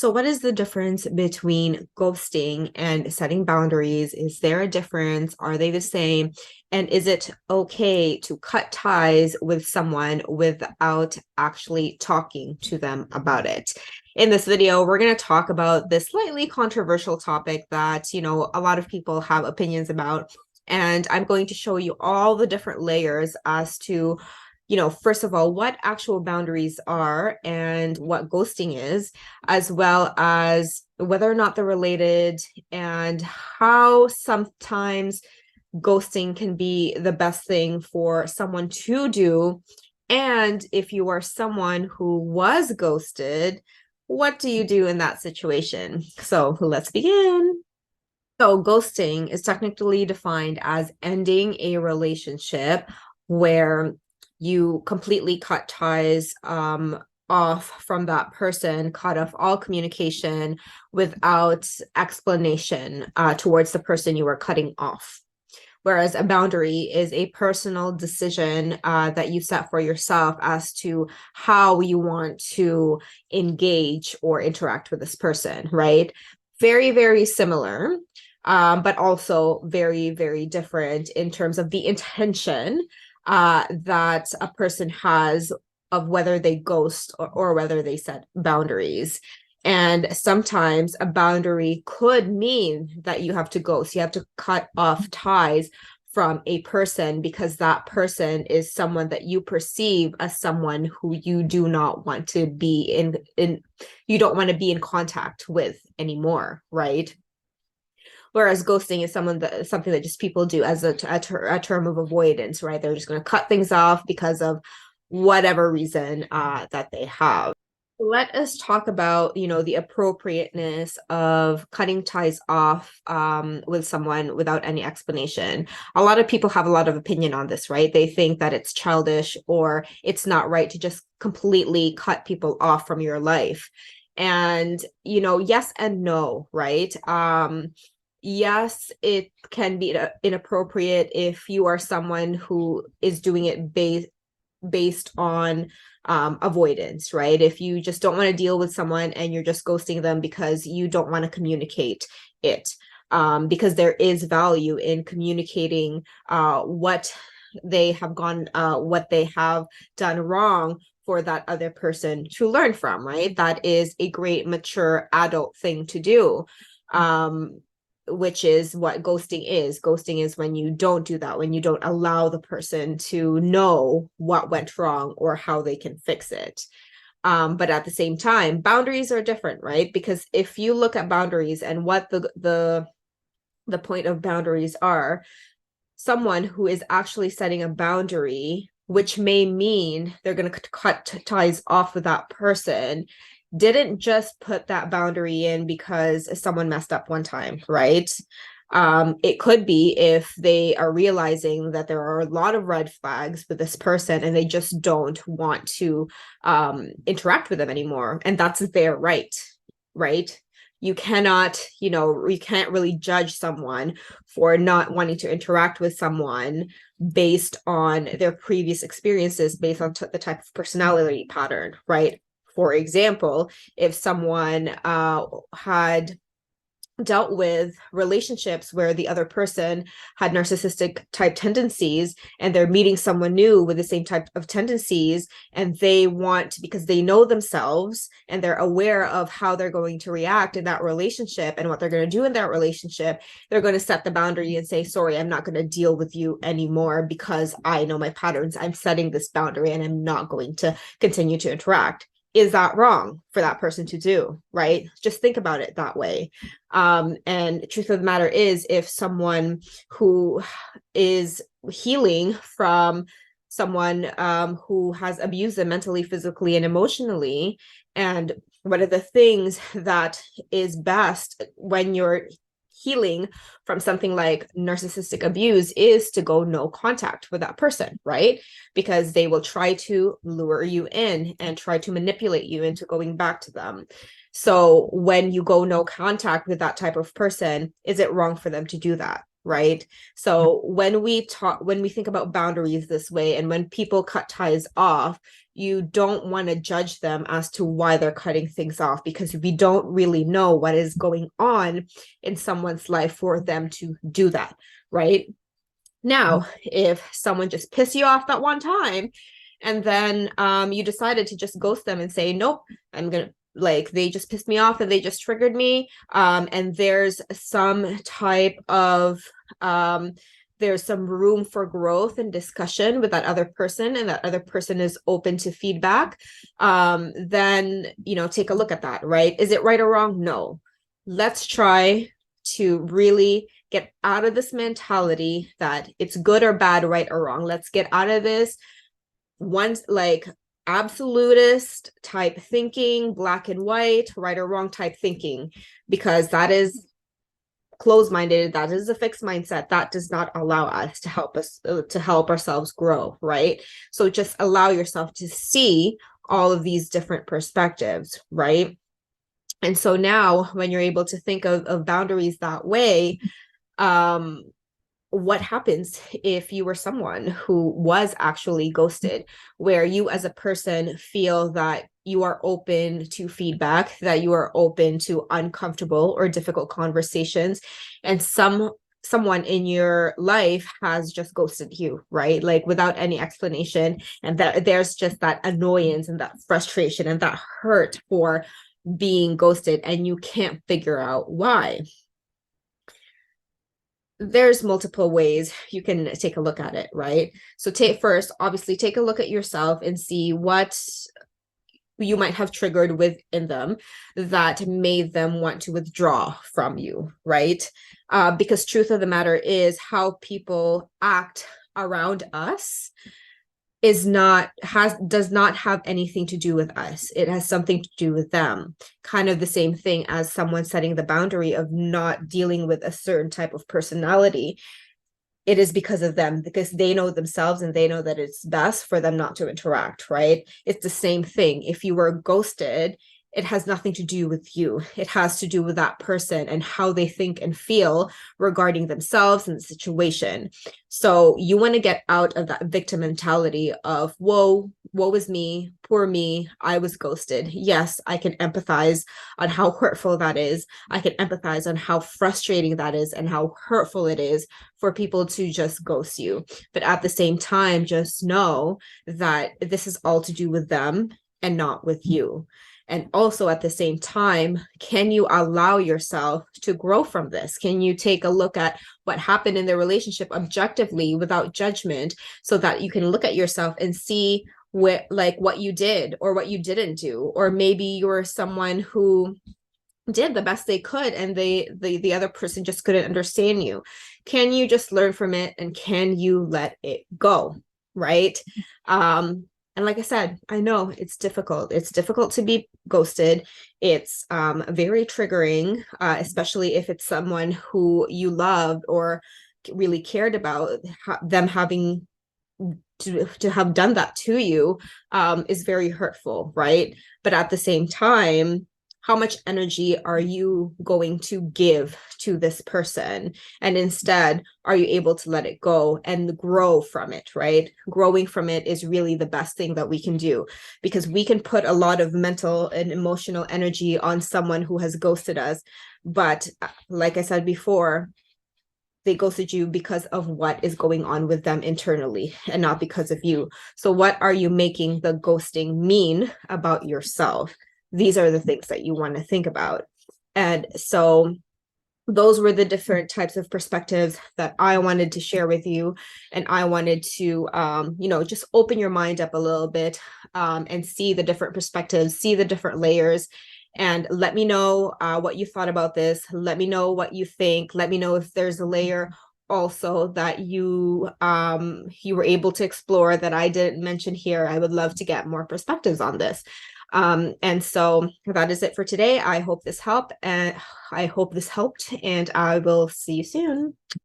So, what is the difference between ghosting and setting boundaries? Is there a difference? Are they the same? And is it okay to cut ties with someone without actually talking to them about it? In this video, we're going to talk about this slightly controversial topic that, a lot of people have opinions about. And I'm going to show you all the different layers as to first of all, what actual boundaries are and what ghosting is, as well as whether or not they're related and how sometimes ghosting can be the best thing for someone to do. And if you are someone who was ghosted, what do you do in that situation? So let's begin. So, ghosting is technically defined as ending a relationship where you completely cut ties off from that person, cut off all communication without explanation towards the person you were cutting off. Whereas a boundary is a personal decision that you set for yourself as to how you want to engage or interact with this person, right? Very, very similar, but also very, very different in terms of the intention that a person has of whether they ghost or whether they set boundaries. And sometimes a boundary could mean that you have to ghost, you have to cut off ties from a person because that person is someone that you perceive as someone who you do not want to be in you don't want to be in contact with anymore, right? Whereas ghosting is something that just people do as a term of avoidance, right? They're just going to cut things off because of whatever reason that they have. Let us talk about, the appropriateness of cutting ties off with someone without any explanation. A lot of people have a lot of opinion on this, right? They think that it's childish or it's not right to just completely cut people off from your life. And, yes and no, right? Yes, it can be inappropriate if you are someone who is doing it based on avoidance, right? If you just don't want to deal with someone and you're just ghosting them because you don't want to communicate it, because there is value in communicating what they have done wrong for that other person to learn from, right? That is a great mature adult thing to do. Which is what ghosting is. Ghosting is when you don't do that, when you don't allow the person to know what went wrong or how they can fix it. But at the same time, boundaries are different, right? Because if you look at boundaries and what the point of boundaries are, someone who is actually setting a boundary, which may mean they're going to cut ties off with that person, didn't just put that boundary in because someone messed up one time, right? It could be if they are realizing that there are a lot of red flags with this person and they just don't want to interact with them anymore. And that's their right, right? You cannot, you can't really judge someone for not wanting to interact with someone based on their previous experiences, based on the type of personality pattern, right? For example, if someone had dealt with relationships where the other person had narcissistic type tendencies and they're meeting someone new with the same type of tendencies, and they want, because they know themselves and they're aware of how they're going to react in that relationship and what they're going to do in that relationship, they're going to set the boundary and say, sorry, I'm not going to deal with you anymore because I know my patterns. I'm setting this boundary and I'm not going to continue to interact. Is that wrong for that person to do, right? Just think about it that way. And the truth of the matter is, if someone who is healing from someone who has abused them mentally, physically, and emotionally, and one of the things that is best when you're healing from something like narcissistic abuse is to go no contact with that person, right? Because they will try to lure you in and try to manipulate you into going back to them. So when you go no contact with that type of person, is it wrong for them to do that? Right. So when we think about boundaries this way, and when people cut ties off, you don't want to judge them as to why they're cutting things off, because we don't really know what is going on in someone's life for them to do that, right? Now, if someone just pissed you off that one time, and then you decided to just ghost them and say, nope, I'm gonna, like, they just pissed me off and they just triggered me, and there's some type of there's some room for growth and discussion with that other person, and that other person is open to feedback, then, you know, take a look at that, right? Is it right or wrong? No. Let's try to really get out of this mentality that it's good or bad, right or wrong. Let's get out of this once, like, absolutist type thinking, black and white, right or wrong type thinking, because that is closed-minded. That is a fixed mindset that does not allow us to help ourselves grow, right? So just allow yourself to see all of these different perspectives, right? And so now when you're able to think of boundaries that way, what happens if you were someone who was actually ghosted, where you as a person feel that you are open to feedback, that you are open to uncomfortable or difficult conversations, and someone in your life has just ghosted you, right? Like without any explanation, and that there's just that annoyance and that frustration and that hurt for being ghosted, and you can't figure out why. There's multiple ways you can take a look at it, right? So obviously take a look at yourself and see what you might have triggered within them that made them want to withdraw from you, right? Because truth of the matter is, how people act around us does not have anything to do with us. It has something to do with them. Kind of the same thing as someone setting the boundary of not dealing with a certain type of personality. It is because of them, because they know themselves and they know that it's best for them not to interact, right? It's the same thing. If you were ghosted, it has nothing to do with you. It has to do with that person and how they think and feel regarding themselves and the situation. So you want to get out of that victim mentality of, whoa, woe is me, poor me, I was ghosted. Yes, I can empathize on how hurtful that is. I can empathize on how frustrating that is and how hurtful it is for people to just ghost you. But at the same time, just know that this is all to do with them and not with you. And also at the same time, can you allow yourself to grow from this? Can you take a look at what happened in the relationship objectively without judgment, so that you can look at yourself and see what you did or what you didn't do? Or maybe you're someone who did the best they could and the other person just couldn't understand you. Can you just learn from it, and can you let it go, right? And like I said, I know it's difficult. It's difficult to be ghosted. It's very triggering, especially if it's someone who you loved or really cared about. Them having to have done that to you is very hurtful, right? But at the same time, how much energy are you going to give to this person? And instead, are you able to let it go and grow from it, right? Growing from it is really the best thing that we can do, because we can put a lot of mental and emotional energy on someone who has ghosted us. But like I said before, they ghosted you because of what is going on with them internally and not because of you. So what are you making the ghosting mean about yourself? These are the things that you want to think about. And so those were the different types of perspectives that I wanted to share with you. And I wanted to, just open your mind up a little bit, and see the different perspectives, see the different layers, and let me know what you thought about this. Let me know what you think. Let me know if there's a layer also that you were able to explore that I didn't mention here. I would love to get more perspectives on this. And so that is it for today. I hope this helped, and I hope this helped, and I will see you soon.